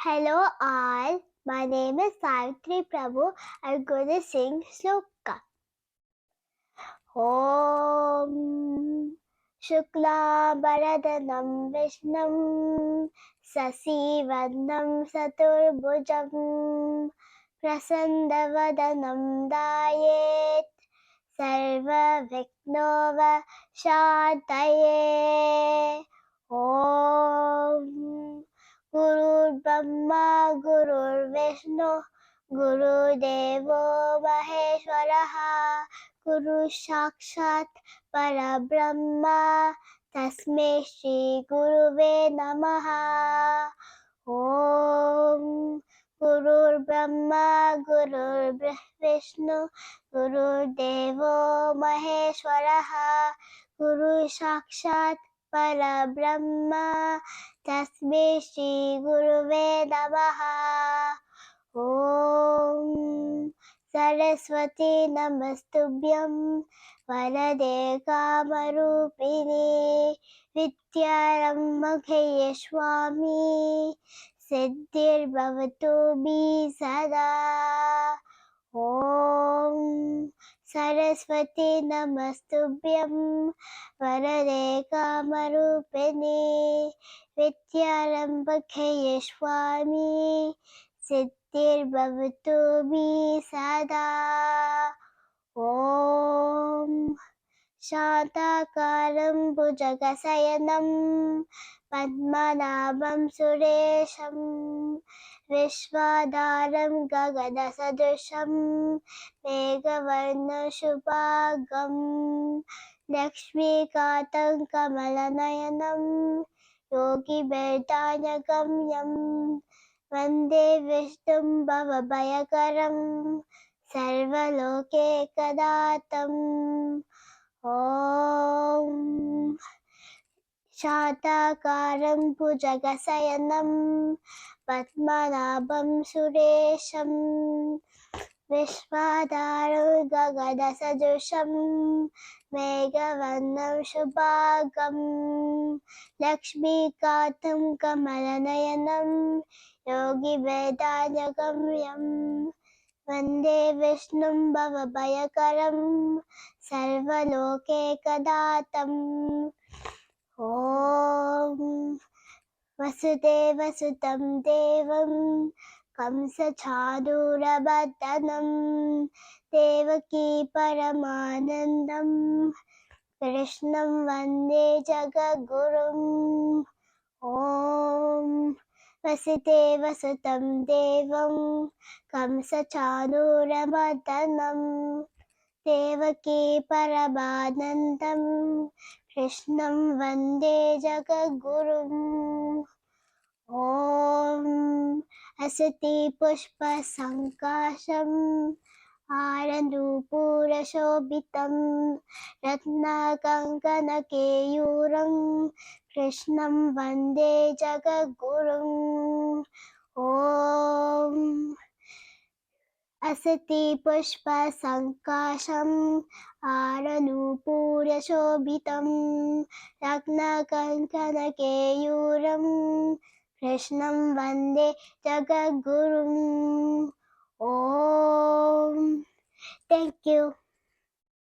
Hello all, my name is Savitri Prabhu. I'm going to sing Shloka. Om Shukla Baradanam Vishnam Sasivanam Saturbhujam Prasannavadanam Dayet Sarva Viknova Shantaye. Om Gurur Brahma Gurur Vishnu Guru Devo Maheshwaraha Guru Sakshat Parabrahma Tasmai Shri Guruve Namaha. Om Gurur Brahma Gurur Vishnu Guru Devo Maheshwaraha Guru Sakshat Parabrahma Tasmai Shri Guruve Namaha. Om Saraswati Namastubhyam Varade Kamarupini Vidyarambhakeye Swami Siddhir Bhavatu Bi Sada. Om Saraswati Namastubhyam Varade Kamarupini Vidyarambhakeye Swami Siddhir Bhavatu Bi Sada. Om Shantakaram Bhujagasayanam Padmanabham Suresham Vishwadaram Gagadasadrusham Meghavarna Shubhagam Lakshmikatam Kamalanayanam Yogi Vedanagamyam Vande Vishnum Bhavabhayakaram Sarvaloke Kadatam. Om Shantakaram Bhujagasayanam Padmanabham Suresham Vishwadaram Gagadasadrusham Meghavarnam Shubhagam Lakshmikatam Kamalanayanam Yogi Vedanagamyam Vande Vishnum Bhavabhayakaram Sarvaloke Kadatam. Om Vasudeva Sutam Devam Kamsa Chadurabhatanam Devaki Paramanandam Krishnam Vande Jagagurum. Om Vasudeva Sutam Devam Kamsa Chadurabhatanam Devaki Paramanandam Krishnam Vande Jagagurum. Om Asati Pushpa Sankasham Aranupura Shobhitam Ratna Kankana Keyuram Krishnam Vande Jagagurum. Om Asati Pushpa Sankasham Aranupura Shobhitam Ratna Kankana Keyuram Krishnam Vande Jagagurum. Om. Thank you.